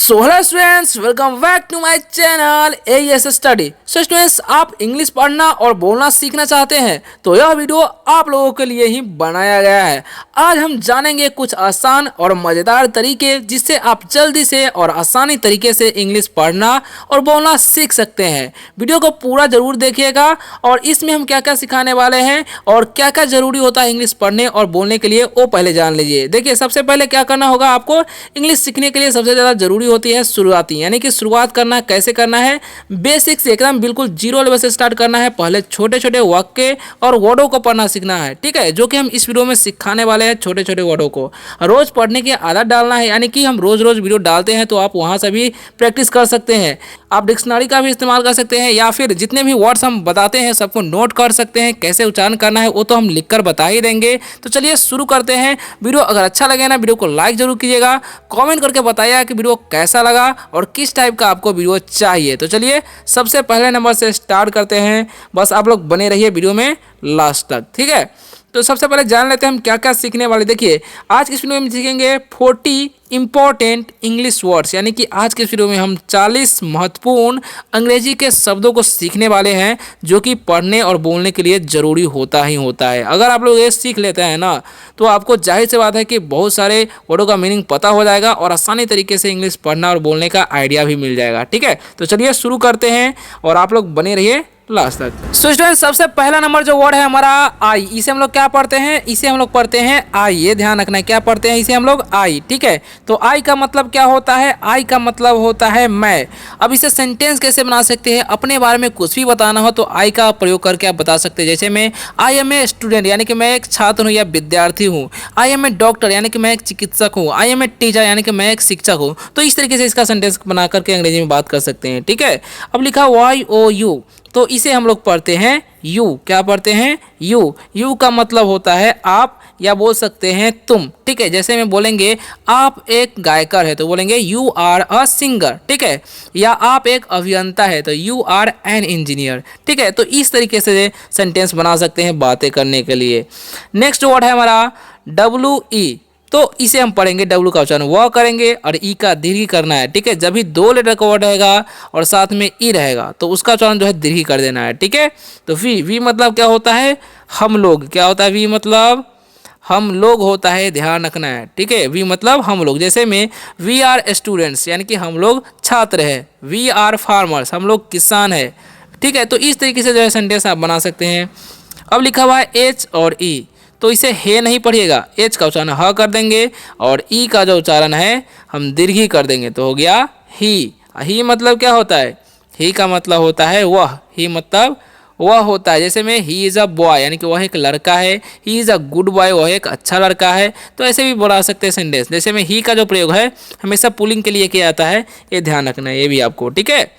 So hello students, welcome back to my channel AS study. So students, आप English पढ़ना और बोलना सीखना चाहते हैं तो यह वीडियो आप लोगों के लिए ही बनाया गया है। आज हम जानेंगे कुछ आसान और मज़ेदार तरीके जिससे आप जल्दी से और आसानी तरीके से इंग्लिश पढ़ना और बोलना सीख सकते हैं। वीडियो को पूरा ज़रूर देखिएगा और इसमें हम क्या क्या सिखाने वाले हैं और क्या क्या ज़रूरी होता है इंग्लिश पढ़ने और बोलने के लिए, वो पहले जान लीजिए। देखिए, सबसे पहले क्या करना होगा आपको, इंग्लिश सीखने के लिए सबसे ज़्यादा ज़रूरी होती है शुरुआती, यानी कि शुरुआत करना कैसे करना है, बेसिक से एकदम बिल्कुल जीरो लेवल से स्टार्ट करना है। पहले छोटे छोटे वाक्य और वर्डों को पढ़ना सीखना है, ठीक है, जो कि हम इस वीडियो में सिखाने वाले हैं। छोटे छोटे वर्डों को रोज पढ़ने की आदत डालना है, यानी कि हम रोज रोज वीडियो डालते हैं तो आप वहां से भी प्रैक्टिस कर सकते हैं। आप डिक्शनरी का भी इस्तेमाल कर सकते हैं या फिर जितने भी वर्ड्स हम बताते हैं सबको नोट कर सकते हैं। कैसे उच्चारण करना है वो तो हम लिखकर बता ही देंगे। तो चलिए शुरू करते हैं। वीडियो अगर अच्छा लगे ना, वीडियो को लाइक जरूर कीजिएगा, कमेंट करके बताइएगा कि वीडियो कैसा लगा और किस टाइप का आपको वीडियो चाहिए। तो चलिए सबसे पहले नंबर से स्टार्ट करते हैं। बस आप लोग बने रहिए वीडियो में लास्ट तक, ठीक है। तो सबसे पहले जान लेते हैं हम क्या क्या सीखने वाले। देखिए, आज की इस वीडियो में सीखेंगे 40 इंपॉर्टेंट इंग्लिश वर्ड्स, यानी कि आज के इस वीडियो में हम 40 महत्वपूर्ण अंग्रेजी के शब्दों को सीखने वाले हैं जो कि पढ़ने और बोलने के लिए ज़रूरी होता ही होता है। अगर आप लोग ये सीख लेते हैं ना तो आपको जाहिर सी बात है कि बहुत सारे वर्डों का मीनिंग पता हो जाएगा और आसानी तरीके से इंग्लिश पढ़ना और बोलने का आइडिया भी मिल जाएगा, ठीक है। तो चलिए शुरू करते हैं और आप लोग बने रहिए लास्ट तक। सो स्टूडेंट, सबसे पहला नंबर जो वर्ड है हमारा आई। इसे हम लोग क्या पढ़ते हैं, इसे हम लोग पढ़ते हैं आई। ये ध्यान रखना है, क्या पढ़ते हैं, इसे हम लोग आई, ठीक है। तो आई का मतलब क्या होता है, आई का मतलब होता है मैं। अब इसे सेंटेंस कैसे बना सकते हैं, अपने बारे में कुछ भी बताना हो तो आई का प्रयोग करके आप बता सकते हैं। जैसे मैं आई एम ए स्टूडेंट, यानी कि मैं एक छात्र हूँ या विद्यार्थी हूँ। आई एम ए डॉक्टर, यानी कि मैं एक चिकित्सक हूँ। आई एम ए टीचर, यानी कि मैं एक शिक्षक हूँ। तो इस तरीके से इसका सेंटेंस बना करके अंग्रेजी में बात कर सकते हैं, ठीक है। अब लिखा वाई ओ यू, तो इसे हम लोग पढ़ते हैं यू। क्या पढ़ते हैं, यू। यू का मतलब होता है आप या बोल सकते हैं तुम, ठीक है। जैसे में बोलेंगे आप एक गायकर है तो बोलेंगे यू आर अ सिंगर, ठीक है। या आप एक अभियंता है तो यू आर एन इंजीनियर, ठीक है। तो इस तरीके से सेंटेंस बना सकते हैं बातें करने के लिए। नेक्स्ट वर्ड है हमारा डब्ल्यू ई। तो इसे हम पढ़ेंगे, डब्ल्यू का उच्चारण व करेंगे और ई का दीर्घी करना है, ठीक है। जब भी 2 लेटर का वर्ड रहेगा और साथ में ई रहेगा तो उसका उच्चारण जो है दीर्घी कर देना है, ठीक है। तो वी मतलब क्या होता है, हम लोग। क्या होता है वी मतलब, हम लोग होता है, ध्यान रखना है, ठीक है। वी मतलब हम लोग। जैसे में वी आर स्टूडेंट्स, यानी कि हम लोग छात्र हैं। वी आर फार्मर्स, हम लोग किसान है, ठीक है। तो इस तरीके से जो है सेंटेंस आप बना सकते हैं। अब लिखा हुआ है एच और ई, तो इसे हे नहीं पढ़िएगा, एच का उच्चारण ह कर देंगे और ई का जो उच्चारण है हम दीर्घी कर देंगे तो हो गया ही। ही मतलब क्या होता है, ही का मतलब होता है वह। ही मतलब वह होता है। जैसे में ही इज़ अ बॉय, यानी कि वह एक लड़का है। He is a good boy, वह एक अच्छा लड़का है। तो ऐसे भी बोला सकते हैं सेंटेंस। जैसे में ही का जो प्रयोग है हमेशा पुलिंग के लिए किया जाता है, ये ध्यान रखना है ये भी आपको, ठीक है।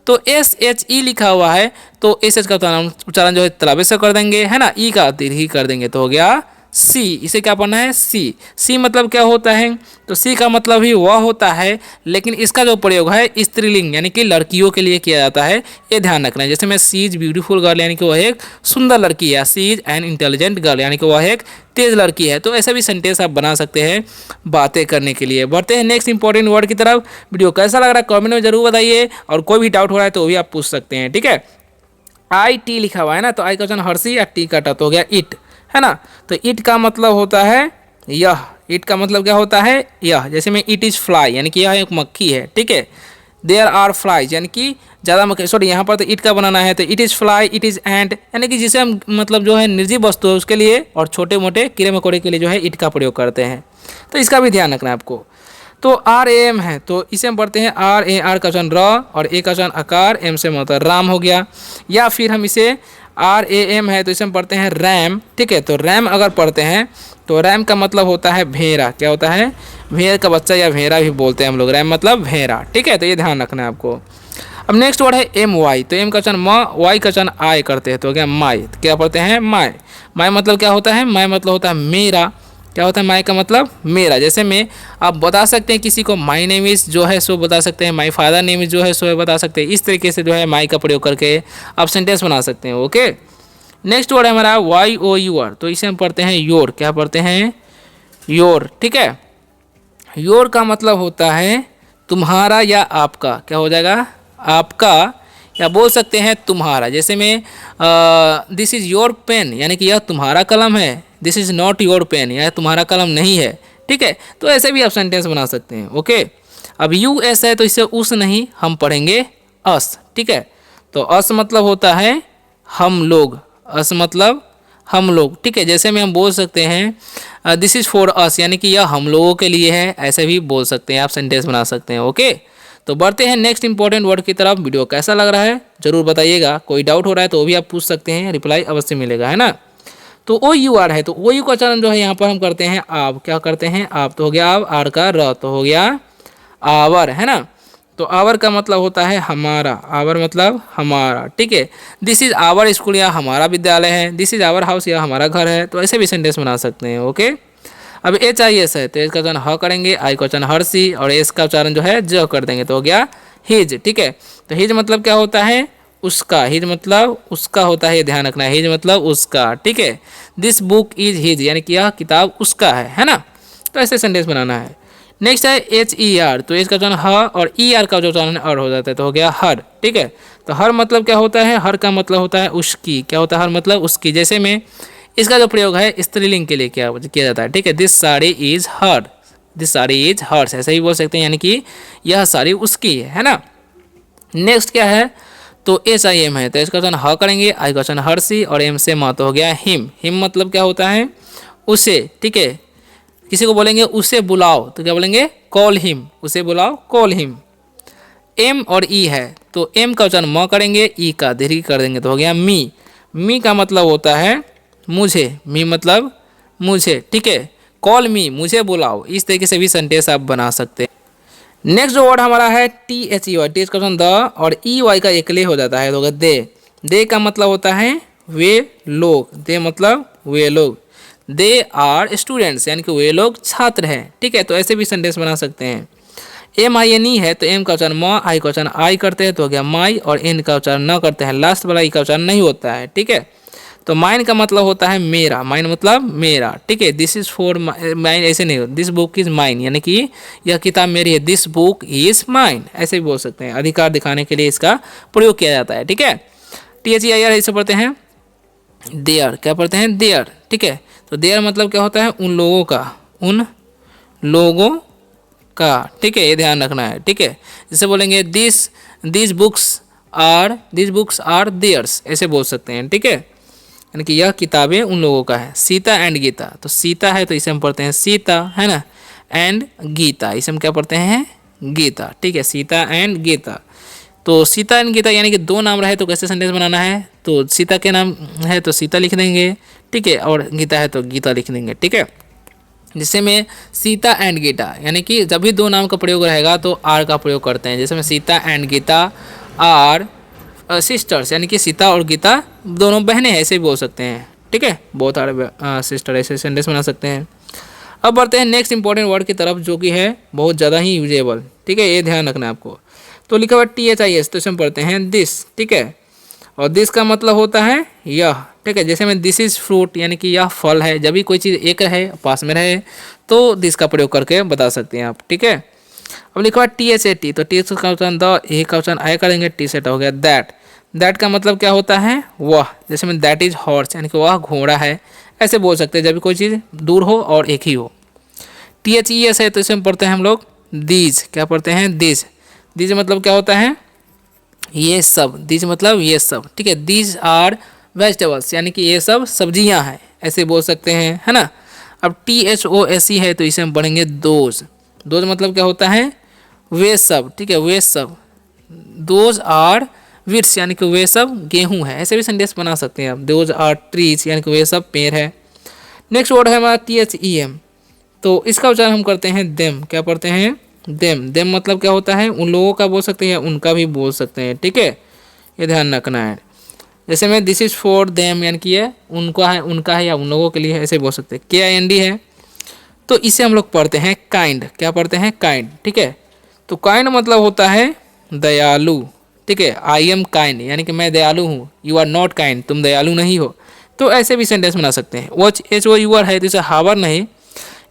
तो एस एच ई लिखा हुआ है तो एस एच का उच्चारण जो है तलाबे से कर देंगे, है ना। ई का दीर्घी कर देंगे तो हो गया सी। इसे क्या पढ़ना है, सी। सी मतलब क्या होता है, तो सी का मतलब ही वह होता है, लेकिन इसका जो प्रयोग है स्त्रीलिंग यानी कि लड़कियों के लिए किया जाता है, ये ध्यान रखना है। जैसे मैं सी इज ब्यूटीफुल गर्ल, यानी कि वह एक सुंदर लड़की है। सी इज एन इंटेलिजेंट गर्ल, यानी कि वह एक तेज लड़की है। तो ऐसा भी सेंटेंस आप बना सकते हैं बातें करने के लिए। बढ़ते हैं नेक्स्ट इंपॉर्टेंट वर्ड की तरफ। वीडियो कैसा लग रहा है कमेंट में जरूर बताइए और कोई भी डाउट हो रहा है तो भी आप पूछ सकते हैं, ठीक है। आई टी लिखा हुआ है ना, तो आई का वचन हर्षी या टी का टा तो हो गया इट, है ना। तो इट का मतलब होता है यह। इट का मतलब क्या होता है, यह। जैसे में इट इज़ फ्लाई, यानी कि यह एक मक्खी है, ठीक है। देयर आर फ्लाइज, यानी कि ज़्यादा मक्खी। सॉरी, यहाँ पर तो इट का बनाना है तो it is fly, it is ant, यानी कि जिसे हम मतलब जो है निर्जीव वस्तु है उसके लिए और छोटे मोटे कीड़े मकोड़े के लिए जो है इट का प्रयोग करते हैं। तो इसका भी ध्यान रखना है आपको। तो आर ए एम है तो इसे हम पढ़ते हैं आर ए, आर का वचन र और ए का वचन आकार, एम से मतलब राम हो गया। या फिर हम इसे आर ए एम है तो इसे हम पढ़ते हैं रैम, ठीक है। तो रैम अगर पढ़ते हैं तो रैम का मतलब होता है भेड़ा। क्या होता है, भेड़ का बच्चा या भेड़ा भी बोलते हैं हम लोग। रैम मतलब भेड़ा, ठीक है। तो ये ध्यान रखना है आपको। अब नेक्स्ट वर्ड है एम वाई। तो एम का वचन म, वाई का वचन आय करते हैं तो हो गया माई। क्या पढ़ते हैं, माई। माई मतलब क्या होता है, माई मतलब होता है मेरा। क्या होता है, माई का मतलब मेरा। जैसे में आप बता सकते हैं किसी को माई नेम इज़ जो है सो बता सकते हैं, माई फादर नेम इज़ जो है सो बता सकते हैं। इस तरीके से जो है माई का प्रयोग करके आप सेंटेंस बना सकते हैं, ओके। नेक्स्ट वर्ड है हमारा वाई ओ यू आर। तो इसे हम पढ़ते हैं योर। क्या पढ़ते हैं, योर, ठीक है। योर का मतलब होता है तुम्हारा या आपका क्या हो जाएगा, आपका, या बोल सकते हैं तुम्हारा। जैसे में दिस इज़ योर पेन, यानी कि यह तुम्हारा कलम है। This is not your pen, यह तुम्हारा कलम नहीं है। ठीक है, तो ऐसे भी आप सेंटेंस बना सकते हैं। ओके, अब यू एस है तो इसे उस नहीं, हम पढ़ेंगे अस। ठीक है, तो अस मतलब होता है हम लोग, अस मतलब हम लोग। ठीक है, जैसे में हम बोल सकते हैं दिस इज़ फॉर अस, यानी कि यह हम लोगों के लिए है, ऐसे भी बोल सकते हैं, आप सेंटेंस बना सकते हैं। ओके, तो बढ़ते हैं नेक्स्ट इंपॉर्टेंट वर्ड की तरफ। वीडियो कैसा लग रहा है जरूर बताइएगा। कोई डाउट हो रहा है तो वो भी आप पूछ सकते हैं, रिप्लाई अवश्य मिलेगा, है ना। तो ओ यू आर है, तो ओ यू का उच्चारण जो है यहाँ पर हम करते हैं आप। क्या करते हैं आप, तो हो गया आप, आर का र तो हो गया आवर, है ना। तो आवर का मतलब होता है हमारा, आवर मतलब हमारा। ठीक है, दिस इज आवर स्कूल, या हमारा विद्यालय है। दिस इज आवर हाउस, या हमारा घर है। तो ऐसे भी सेंटेंस बना सकते हैं। ओके, अब एच आई एस है तो एच का उच्चारण ह करेंगे, आई का उच्चारण हर्षी, और एस का उच्चारण जो है ज कर देंगे, तो हो गया हिज। ठीक है, तो हिज मतलब क्या होता है, उसका। हिज मतलब उसका होता है, ध्यान रखना, हिज मतलब उसका। ठीक है, दिस बुक इज हिज, यानी कि यह किताब उसका है ना। तो ऐसे सेंटेंस बनाना है। नेक्स्ट है एच ई आर, तो एच का उच्चारण ह और ई आर का जो उच्चारण अर हो जाता है, तो हो गया हर। ठीक है, तो हर मतलब क्या होता है, हर का मतलब होता है उसकी। क्या होता है हर मतलब उसकी। जैसे में इसका जो प्रयोग है स्त्रीलिंग के लिए किया जाता है। ठीक है, this sari is her, this sari is hers, ऐसे ही बोल सकते हैं, यानी कि यह साड़ी उसकी है ना। नेक्स्ट क्या है, तो एच आई एम है, तो इसका उच्चारण ह करेंगे, आई का उच्चारण हर्षी, और एम से मा, तो हो गया हिम। हिम मतलब क्या होता है, उसे। ठीक है, किसी को बोलेंगे उसे बुलाओ तो क्या बोलेंगे, कॉल हिम, उसे बुलाओ कॉल हिम। एम और ई है, तो एम का उच्चारण म करेंगे, ई का दीर्घ कर देंगे, तो हो गया मी। मी का मतलब होता है मुझे, मी मतलब मुझे। ठीक है, कॉल मी, मुझे बुलाओ। इस तरीके से भी सेंटेंस आप बना सकते हैं। नेक्स्ट जो वर्ड हमारा है T H E Y, T H का उच्चारण द और ई वाई का एकले हो जाता है, तो होगा दे। दे का मतलब होता है वे लोग, दे मतलब वे लोग। दे आर स्टूडेंट्स, यानी कि वे लोग छात्र हैं। ठीक है, तो ऐसे भी सेंटेंस बना सकते हैं। एम आई एन ई है, तो एम का उच्चारण म, आई का उच्चारण आई करते हैं, तो हो गया माई, और एन का उच्चारण न करते हैं, लास्ट वाला ई का उच्चारण नहीं होता है। ठीक है, तो माइन का मतलब होता है मेरा, माइन मतलब मेरा। ठीक है, दिस इज फॉर माइन, ऐसे नहीं हो, दिस बुक इज माइन, यानी कि यह किताब मेरी है, दिस बुक इज माइन, ऐसे भी बोल सकते हैं। अधिकार दिखाने के लिए इसका प्रयोग किया जाता है। ठीक है, T H E I R ऐसे पढ़ते हैं देयर, क्या पढ़ते हैं देयर। ठीक है, तो देयर मतलब क्या होता है उन लोगों का, उन लोगों का। ठीक है, ये ध्यान रखना है। ठीक है, जैसे बोलेंगे this this books are theirs, ऐसे बोल सकते हैं। ठीक है, यानी कि यह किताबें उन लोगों का है। सीता एंड गीता, तो सीता है तो इसे हम पढ़ते हैं सीता, है ना। एंड गीता, इसे हम क्या पढ़ते हैं गीता। ठीक है, सीता एंड गीता, तो सीता एंड गीता यानी कि दो नाम रहे तो कैसे सेंटेंस बनाना है, तो सीता के नाम है तो सीता लिख देंगे। ठीक है, और गीता है तो गीता लिख देंगे। ठीक है, जिससे में सीता एंड गीता, यानी कि जब भी दो नाम का प्रयोग रहेगा तो आर का प्रयोग करते हैं। जैसे में Sita and Gita are sisters, यानी कि सीता और गीता दोनों बहनें हैं, ऐसे भी बोल सकते हैं। ठीक है, बहुत सारे सिस्टर, ऐसे सेंटेंस बना सकते हैं। अब बढ़ते हैं नेक्स्ट इंपॉर्टेंट वर्ड की तरफ, जो कि है बहुत ज़्यादा ही यूजेबल। ठीक है, ये ध्यान रखना है आपको। तो लिखा हुआ टी एच आई एस, तो इसे हम पढ़ते हैं दिस। ठीक है, और दिस का मतलब होता है यह। ठीक है, जैसे में दिस इज फ्रूट, यानी कि यह फल है। जब भी कोई चीज़ एक रहे पास में रहे तो दिस का प्रयोग करके बता सकते हैं आप। ठीक है, अब लिखा हुआ टी एच ए टी, तो टी एच का उच्चारण द, ए का उच्चारण आई करेंगे, टी सेट हो गया दैट। दैट का मतलब क्या होता है वह, जैसे में दैट इज हॉर्स, यानी कि वह घोड़ा है, ऐसे बोल सकते हैं जब भी कोई चीज़ दूर हो और एक ही हो। टी एच ई एस है तो इसे हम पढ़ते हैं हम लोग दीज, क्या पढ़ते हैं दीज। दीज मतलब क्या होता है ये सब, दीज मतलब ये सब। ठीक है, दीज आर वेजिटेबल्स, यानी कि ये सब सब्जियां हैं, ऐसे बोल सकते हैं, है ना। अब T H O S E है तो इसे हम पढ़ेंगे दोज। दोज मतलब क्या होता है वे सब। ठीक है, वे सब, दोज आर विट्स, यानी कि वे सब गेहूं है, ऐसे भी सेंटेंस बना सकते हैं आप। दोज आर ट्रीज, यानी कि वे सब पेड़ है। नेक्स्ट वर्ड है हमारा टी एच ई एम, तो इसका उच्चारण हम करते हैं देम, क्या पढ़ते हैं देम। देम मतलब क्या होता है उन लोगों का बोल सकते हैं, उनका भी बोल सकते हैं। ठीक है, ये ध्यान रखना है। जैसे में दिस इज फॉर देम, यानी कि ये उनका है, उनका है या उन लोगों के लिए है, ऐसे बोल सकते हैं। के आई एन डी है तो इसे हम लोग पढ़ते हैं काइंड, क्या पढ़ते हैं काइंड। ठीक है, तो काइंड मतलब होता है दयालु। ठीक है, आई एम काइंड, यानी कि मैं दयालु हूँ। यू आर नॉट काइंड, तुम दयालु नहीं हो। तो ऐसे भी सेंटेंस बना सकते हैं। Watch H O U R है तो इसे हावर नहीं,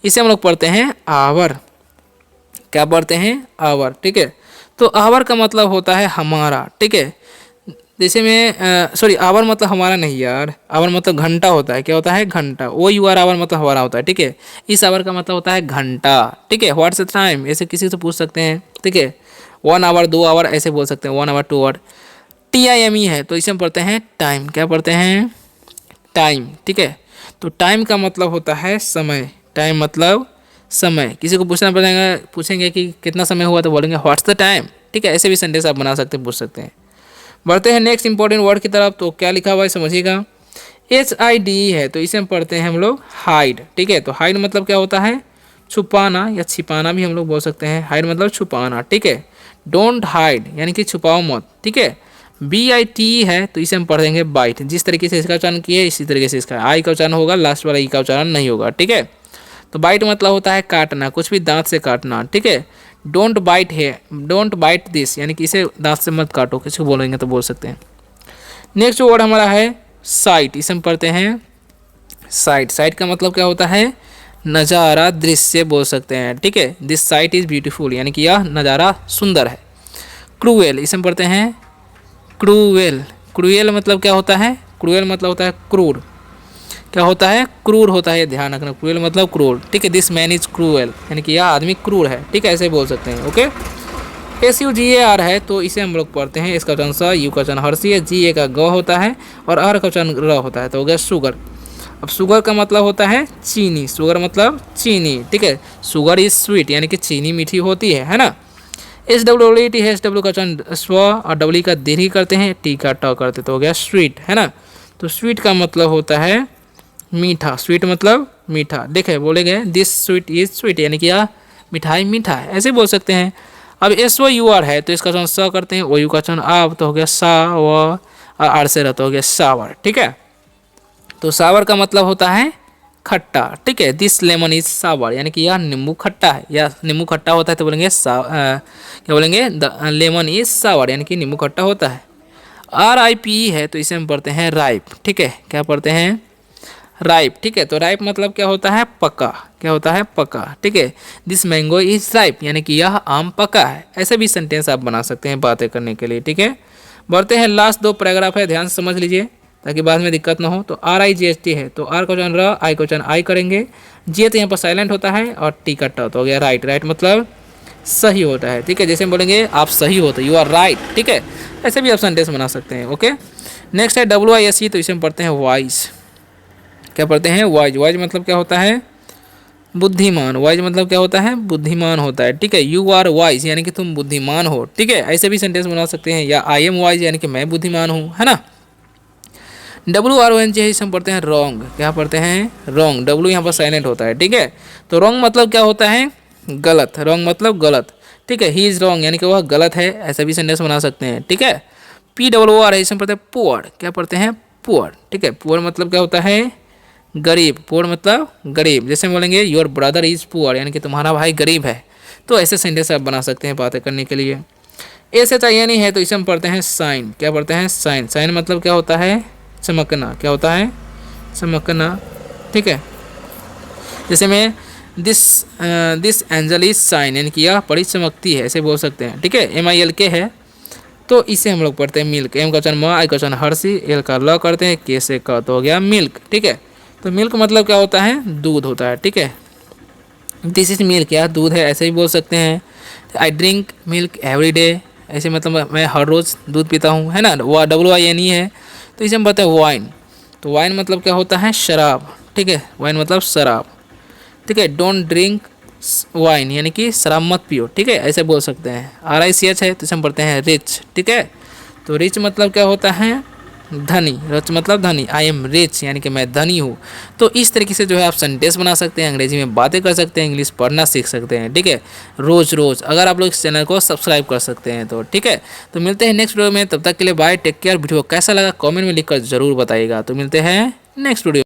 इसे हम लोग पढ़ते हैं आवर। क्या पढ़ते हैं? आवर। ठीक है, तो आवर का मतलब होता है हमारा। ठीक है, जैसे मैं सॉरी, आवर मतलब हमारा नहीं यार, आवर मतलब घंटा होता है। क्या होता है? घंटा। ओ यू आर आवर मतलब हमारा होता है। ठीक है, इस आवर का मतलब होता है घंटा। ठीक है, व्हाट्स द टाइम ऐसे किसी से पूछ सकते हैं। ठीक है, 1 आवर 2 आवर ऐसे बोल सकते हैं, 1 आवर 2 आवर। TIME है तो इसे हम पढ़ते हैं टाइम। क्या पढ़ते हैं? टाइम। ठीक है, तो टाइम का मतलब होता है समय। टाइम मतलब समय। किसी को पूछना पड़ेगा, पूछेंगे कि कितना समय हुआ तो बोलेंगे व्हाट्स द टाइम। ठीक है, ऐसे भी सेंटेंस आप बना सकते हैं, पूछ सकते हैं। बढ़ते हैं नेक्स्ट इंपॉर्टेंट वर्ड की तरफ। तो क्या लिखा हुआ है समझिएगा। HIDE है तो इसे हम पढ़ते हैं हम लोग हाइड। ठीक है, तो हाइड मतलब क्या होता है? छुपाना या छिपाना भी हम लोग बोल सकते हैं। हाइड मतलब छुपाना। ठीक है, डोंट हाइड यानी कि छुपाओ मत। ठीक है, BIT है तो इसे हम पढ़ देंगे बाइट। जिस तरीके से इसका उच्चारण किया है इसी तरीके से इसका आई का उच्चारण होगा, लास्ट वाला ई का उच्चारण नहीं होगा। ठीक है, तो बाइट मतलब होता है काटना, कुछ भी दांत से काटना। ठीक है, डोंट बाइट है, डोंट बाइट दिस यानी कि इसे दांत से मत काटो, किसी को बोलेंगे तो बोल सकते हैं। नेक्स्ट जो वर्ड हमारा है साइट, इसे हम पढ़ते हैं साइट। साइट का मतलब क्या होता है? नज़ारा, दृश्य बोल सकते हैं। ठीक है, दिस साइट इज़ ब्यूटीफुल यानी कि यह नज़ारा सुंदर है। क्रूएल, इसे हम पढ़ते हैं क्रूएल। क्रूएल मतलब क्या होता है? क्रूएल मतलब होता है क्रूर। क्या होता है? क्रूर होता है, ध्यान रखना। क्रूएल मतलब क्रूर। ठीक है, दिस मैन इज क्रूएल यानी कि यह आदमी क्रूर है। ठीक है, ऐसे बोल सकते हैं। ओके, SUGAR है तो इसे हम लोग पढ़ते हैं, इसका उच्चारण स, यू का उच्चारण हर्षी है, GA का ग होता है और आर का उच्चारण र होता है, तो हो गया शुगर। अब शुगर का मतलब होता है चीनी। शुगर मतलब चीनी। ठीक है, शुगर इज स्वीट यानी कि चीनी मीठी होती है ना। SWEET है, SW का उच्चारण स्व और डब्ल्यू का दीर्घ करते हैं, टी का ट करते, तो हो गया स्वीट, है ना। तो स्वीट का मतलब होता है मीठा। स्वीट मतलब मीठा। देखे बोले गए दिस स्वीट इज स्वीट यानी कि यह मिठाई मीठा है, ऐसे बोल सकते हैं। अब SOUR है तो इसका उच्चारण स करते हैं, OU का उच्चारण आव तो हो गया सा व आर से रहता हो गया सावर। ठीक है, तो सावर का मतलब होता है खट्टा। ठीक है, दिस लेमन इज सावर यानी कि यह नींबू खट्टा है, या नींबू खट्टा होता है तो बोलेंगे क्या बोलेंगे? लेमन इज सावर यानी कि नींबू खट्टा होता है। RIPE है तो इसे हम पढ़ते हैं राइप। ठीक है, क्या पढ़ते हैं? राइप। ठीक है, तो राइप मतलब क्या होता है? पका। क्या होता है? पका। ठीक है, दिस मैंगो इज राइप यानी कि यह आम पका है। ऐसे भी सेंटेंस आप बना सकते हैं बातें करने के लिए। ठीक है, बढ़ते हैं लास्ट 2 पैराग्राफ है, ध्यान से समझ लीजिए ताकि बाद में दिक्कत ना हो। तो RIGHT है तो आर का उच्चारण र, आई का उच्चारण आई करेंगे, जी तो यहाँ पर साइलेंट होता है और टी का ट तो हो गया राइट। राइट मतलब सही होता है। ठीक है, जैसे हम बोलेंगे आप सही होते, यू आर राइट। ठीक है, ऐसे भी आप सेंटेंस बना सकते हैं। ओके, नेक्स्ट है WISE तो इसे हम पढ़ते हैं वाइज। क्या पढ़ते हैं? वाइज। वाइज मतलब क्या होता है? बुद्धिमान। वाइज मतलब क्या होता है? बुद्धिमान होता है। ठीक है, यू आर वाइज यानी कि तुम बुद्धिमान हो। ठीक है, ऐसे भी सेंटेंस बना सकते हैं, या I am वाइज यानी कि मैं बुद्धिमान हूँ, है ना। WRONG है इसे हम पढ़ते हैं रॉन्ग। क्या पढ़ते हैं? रॉन्ग। W यहाँ पर साइलेंट होता है। ठीक है, तो रॉन्ग मतलब क्या होता है? गलत। रॉन्ग मतलब गलत। ठीक है, ही इज रॉन्ग यानी कि वह गलत है, ऐसा भी सेंटेंस बना सकते हैं। ठीक है, POOR है इसे हम पढ़ते हैं पुअर। क्या पढ़ते हैं? पुअर। ठीक है, पुअर मतलब क्या होता है? गरीब। पुअर मतलब गरीब। जैसे हम बोलेंगे योर ब्रदर इज पुअर यानी कि तुम्हारा भाई गरीब है, तो ऐसे सेंटेंस आप बना सकते हैं बातें करने के लिए। SHINE है तो इसे हम पढ़ते हैं साइन। क्या पढ़ते हैं? साइन। साइन मतलब क्या होता है? चमकना। क्या होता है? चमकना। ठीक है, जैसे मैं दिस एंजल इज साइन यानी कि यह बड़ी चमकती है, ऐसे बोल सकते हैं। ठीक है, MILK है तो इसे हम लोग पढ़ते हैं मिल्क। M का उच्चारण म, I का उच्चारण हर्षी, L का ल करते हैं, K से क तो हो गया मिल्क। ठीक है, तो मिल्क मतलब क्या होता है? दूध होता है। ठीक है, दिस इज मिल्क, यह दूध है, ऐसे भी बोल सकते हैं। I drink milk every day, ऐसे मतलब मैं हर रोज़ दूध पीता हूँ, है ना। WINE है तो इसे हम पढ़ते हैं वाइन। तो वाइन मतलब क्या होता है? शराब। ठीक है, वाइन मतलब शराब। ठीक है, डोंट ड्रिंक वाइन यानी कि शराब मत पियो। ठीक है, ऐसे बोल सकते हैं। RICH है तो इसे हम पढ़ते हैं रिच। ठीक है, तो रिच मतलब क्या होता है? धनी। रिच मतलब धनी। आई एम रिच यानी कि मैं धनी हूँ। तो इस तरीके से जो है आप सेंटेंस बना सकते हैं, अंग्रेजी में बातें कर सकते हैं, इंग्लिश पढ़ना सीख सकते हैं। ठीक है, रोज़ रोज़ अगर आप लोग इस चैनल को सब्सक्राइब कर सकते हैं तो। ठीक है, तो मिलते हैं नेक्स्ट वीडियो में, तब तक के लिए बाय, टेक केयर। वीडियो कैसा लगा कमेंट में लिखकर ज़रूर बताइएगा। तो मिलते हैं नेक्स्ट वीडियो।